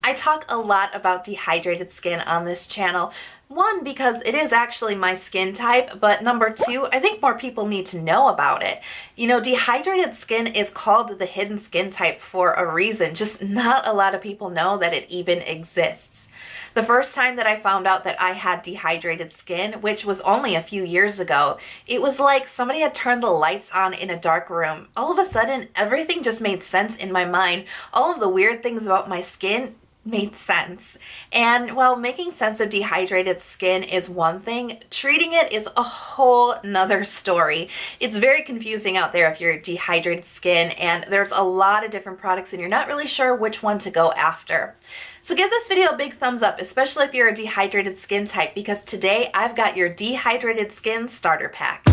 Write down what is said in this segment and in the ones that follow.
I talk a lot about dehydrated skin on this channel. One, because it is actually my skin type, but number two, I think more people need to know about it. You know, dehydrated skin is called the hidden skin type for a reason. Just not a lot of people know that it even exists. The first time that I found out that I had dehydrated skin, which was only a few years ago, it was like somebody had turned the lights on in a dark room. All of a sudden, everything just made sense in my mind. All of the weird things about my skin made sense. And while making sense of dehydrated skin is one thing, treating it is a whole nother story. It's very confusing out there if you're dehydrated skin, and there's a lot of different products and you're not really sure which one to go after. So give this video a big thumbs up, especially if you're a dehydrated skin type, because today I've got your dehydrated skin starter pack.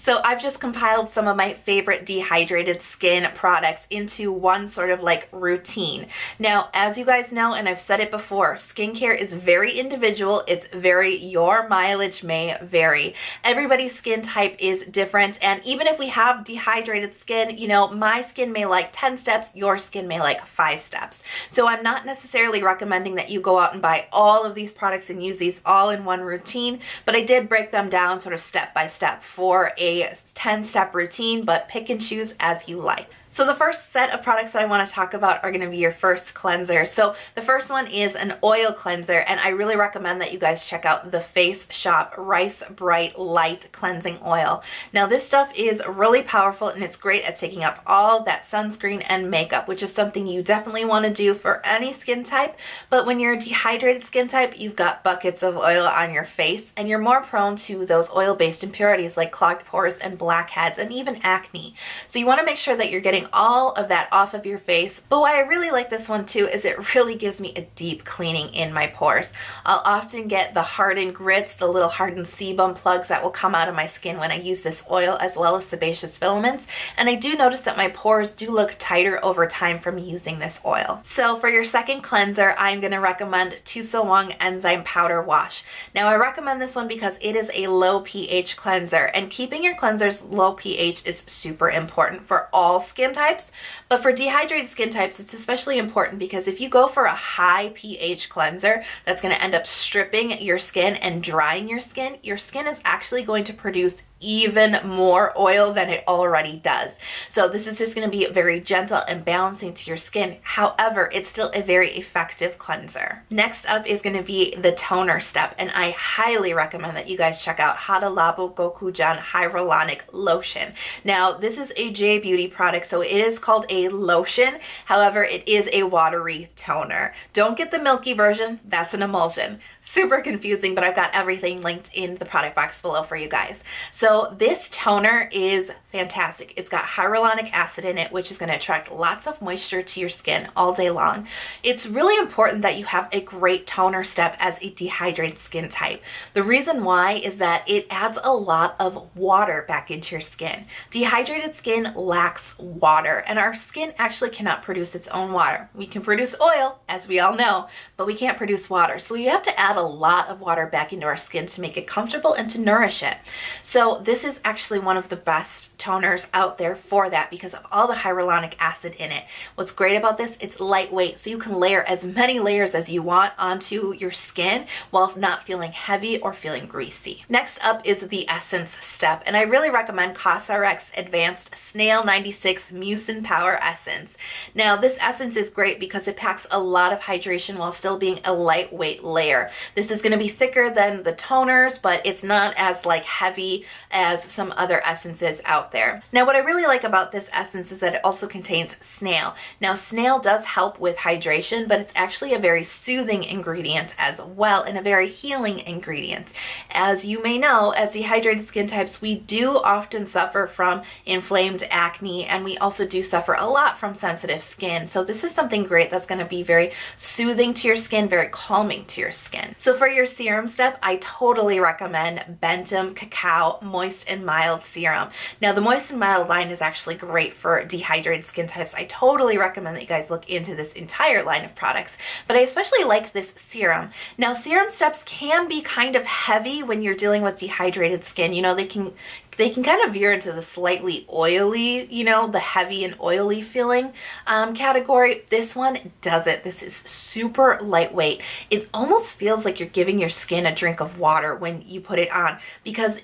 So I've just compiled some of my favorite dehydrated skin products into one sort of like routine. Now, as you guys know, and I've said it before, skincare is very individual. It's very, your mileage may vary. Everybody's skin type is different. And even if we have dehydrated skin, you know, my skin may like 10 steps, your skin may like 5 steps. So I'm not necessarily recommending that you go out and buy all of these products and use these all in one routine, but I did break them down sort of step by step for a 10-step routine, but pick and choose as you like. So the first set of products that I want to talk about are going to be your first cleanser. So the first one is an oil cleanser, and I really recommend that you guys check out the Face Shop Rice Bright Light Cleansing Oil. Now this stuff is really powerful and it's great at taking up all that sunscreen and makeup, which is something you definitely want to do for any skin type. But when you're a dehydrated skin type, you've got buckets of oil on your face and you're more prone to those oil-based impurities like clogged pores and blackheads and even acne. So you want to make sure that you're getting all of that off of your face. But why I really like this one too is it really gives me a deep cleaning in my pores. I'll often get the hardened grits, the little hardened sebum plugs that will come out of my skin when I use this oil, as well as sebaceous filaments. And I do notice that my pores do look tighter over time from using this oil. So for your second cleanser, I'm going to recommend Tusawong Enzyme Powder Wash. Now I recommend this one because it is a low pH cleanser, and keeping your cleansers low pH is super important for all skin types, but for dehydrated skin types it's especially important because if you go for a high pH cleanser, that's going to end up stripping your skin and drying your skin is actually going to produce even more oil than it already does. So this is just going to be very gentle and balancing to your skin. However, it's still a very effective cleanser. Next up is going to be the toner step, and I highly recommend that you guys check out Hada Labo Gokujan Hyaluronic Lotion. Now this is a J Beauty product, so it is called a lotion. However, it is a watery toner. Don't get the milky version, that's an emulsion. Super confusing, but I've got everything linked in the product box below for you guys. So this toner is fantastic. It's got hyaluronic acid in it, which is going to attract lots of moisture to your skin all day long. It's really important that you have a great toner step as a dehydrated skin type. The reason why is that it adds a lot of water back into your skin. Dehydrated skin lacks water, and our skin actually cannot produce its own water. We can produce oil, as we all know, but we can't produce water. So you have to add a lot of water back into our skin to make it comfortable and to nourish it. So this is actually one of the best toners out there for that because of all the hyaluronic acid in it. What's great about this, it's lightweight, so you can layer as many layers as you want onto your skin while not feeling heavy or feeling greasy. Next up is the essence step, and I really recommend CosRx Advanced Snail 96 Mucin Power Essence. Now this essence is great because it packs a lot of hydration while still being a lightweight layer. This is going to be thicker than the toners, but it's not as like heavy as some other essences out there. Now what I really like about this essence is that it also contains snail. Now snail does help with hydration, but it's actually a very soothing ingredient as well, and a very healing ingredient. As you may know, as dehydrated skin types, we do often suffer from inflamed acne, and we also do suffer a lot from sensitive skin. So this is something great that's going to be very soothing to your skin, very calming to your skin. So for your serum step, I totally recommend Bentham Cacao Moist and Mild Serum. Now the Moist and Mild line is actually great for dehydrated skin types. I totally recommend that you guys look into this entire line of products, but I especially like this serum. Now, serum steps can be kind of heavy when you're dealing with dehydrated skin. You know, they can kind of veer into the slightly oily, you know, the heavy and oily feeling category. This one doesn't. This is super lightweight. It almost feels like you're giving your skin a drink of water when you put it on, because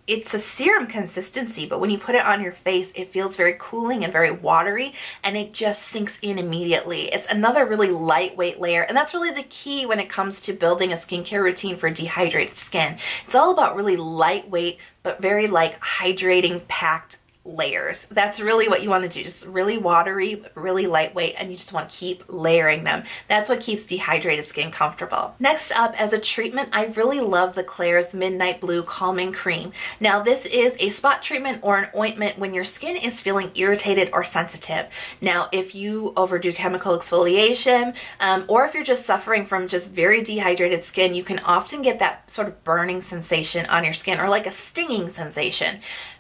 it's a serum consistency, but when you put it on your face, it feels very cooling and very watery, and it just sinks in immediately. It's another really lightweight layer, and that's really the key when it comes to building a skincare routine for dehydrated skin. It's all about really lightweight, but very like hydrating, packed layers. That's really what you want to do. Just really watery, but really lightweight, and you just want to keep layering them. That's what keeps dehydrated skin comfortable. Next up, as a treatment, I really love the Klairs Midnight Blue Calming Cream. Now, this is a spot treatment or an ointment when your skin is feeling irritated or sensitive. Now, if you overdo chemical exfoliation, or if you're just suffering from just very dehydrated skin, you can often get that sort of burning sensation on your skin, or like a stinging sensation.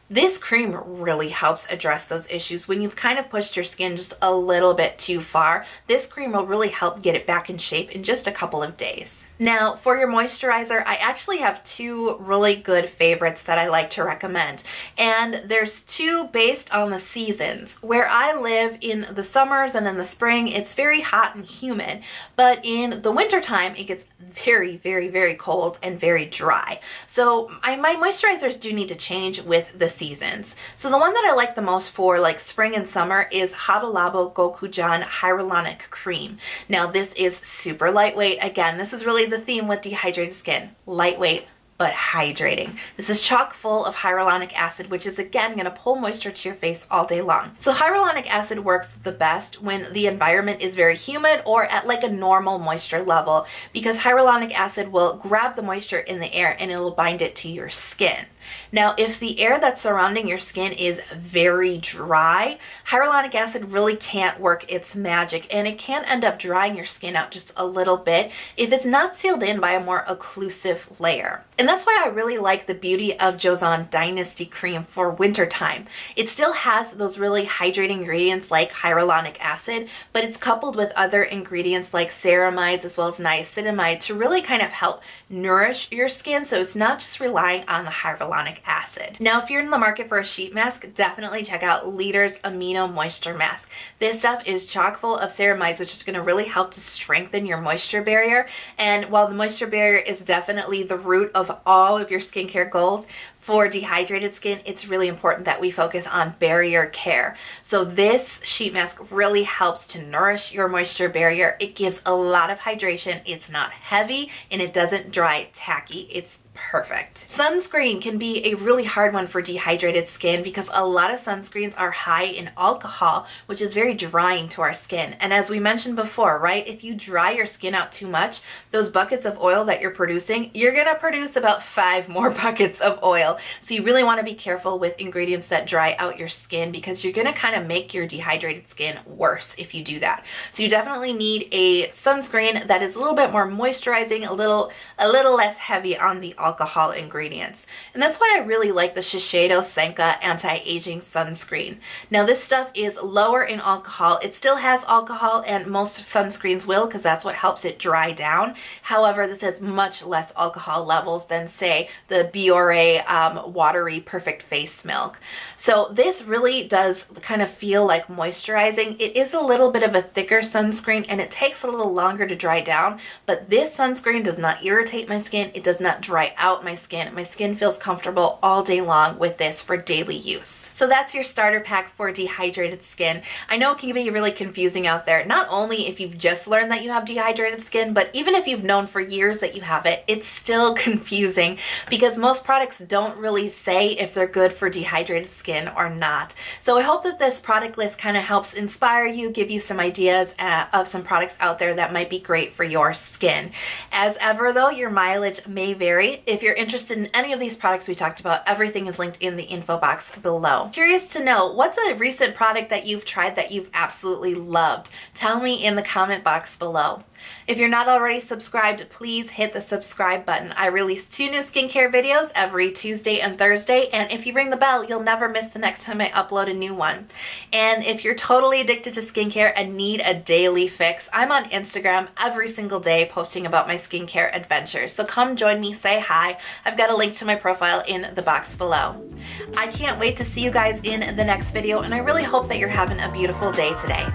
This cream really helps address those issues when you've kind of pushed your skin just a little bit too far. This cream will really help get it back in shape in just a couple of days. Now, for your moisturizer, I actually have two really good favorites that I like to recommend. And there's two based on the seasons. Where I live in the summers and in the spring, it's very hot and humid. But in the wintertime, it gets very, very, very cold and very dry. So my moisturizers do need to change with the seasons. So the one that I like the most for like spring and summer is Hada Labo Gokujan Hyaluronic Cream. Now, this is super lightweight. Again, this is really the theme with dehydrated skin. Lightweight, but hydrating. This is chock full of hyaluronic acid, which is again going to pull moisture to your face all day long. So hyaluronic acid works the best when the environment is very humid or at like a normal moisture level, because hyaluronic acid will grab the moisture in the air and it'll bind it to your skin. Now, if the air that's surrounding your skin is very dry, hyaluronic acid really can't work its magic, and it can end up drying your skin out just a little bit if it's not sealed in by a more occlusive layer. And that's why I really like the Beauty of Joseon Dynasty Cream for wintertime. It still has those really hydrating ingredients like hyaluronic acid, but it's coupled with other ingredients like ceramides as well as niacinamide to really kind of help nourish your skin, so it's not just relying on the hyaluronic acid. Now, if you're in the market for a sheet mask, definitely check out Liter's Amino Moisture Mask. This stuff is chock full of ceramides, which is going to really help to strengthen your moisture barrier. And while the moisture barrier is definitely the root of all of your skincare goals, for dehydrated skin, it's really important that we focus on barrier care. So this sheet mask really helps to nourish your moisture barrier. It gives a lot of hydration. It's not heavy and it doesn't dry tacky. It's perfect. Sunscreen can be a really hard one for dehydrated skin because a lot of sunscreens are high in alcohol, which is very drying to our skin. And as we mentioned before, right, if you dry your skin out too much, those buckets of oil that you're producing, you're gonna produce about 5 more buckets of oil. So you really want to be careful with ingredients that dry out your skin, because you're going to kind of make your dehydrated skin worse if you do that. So you definitely need a sunscreen that is a little bit more moisturizing, a little less heavy on the alcohol ingredients. And that's why I really like the Shochet Dose Senka Anti-Aging Sunscreen. Now, this stuff is lower in alcohol. It still has alcohol, and most sunscreens will, because that's what helps it dry down. However, this has much less alcohol levels than, say, the Biore watery Perfect Face Milk. So this really does kind of feel like moisturizing. It is a little bit of a thicker sunscreen and it takes a little longer to dry down, but this sunscreen does not irritate my skin. It does not dry out my skin. My skin feels comfortable all day long with this for daily use. So that's your starter pack for dehydrated skin. I know it can be really confusing out there, not only if you've just learned that you have dehydrated skin, but even if you've known for years that you have it, it's still confusing because most products don't really say if they're good for dehydrated skin or not. So I hope that this product list kind of helps inspire you, give you some ideas of some products out there that might be great for your skin. As ever though, your mileage may vary. If you're interested in any of these products we talked about, everything is linked in the info box below. Curious to know, what's a recent product that you've tried that you've absolutely loved? Tell me in the comment box below. If you're not already subscribed, please hit the subscribe button. I release 2 new skincare videos every Tuesday Tuesday and Thursday, and if you ring the bell, you'll never miss the next time I upload a new one. And if you're totally addicted to skincare and need a daily fix, I'm on Instagram every single day posting about my skincare adventures. So come join me, say hi. I've got a link to my profile in the box below. I can't wait to see you guys in the next video, and I really hope that you're having a beautiful day today.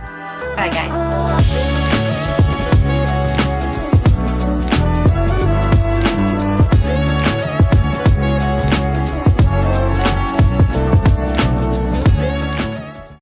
Bye guys.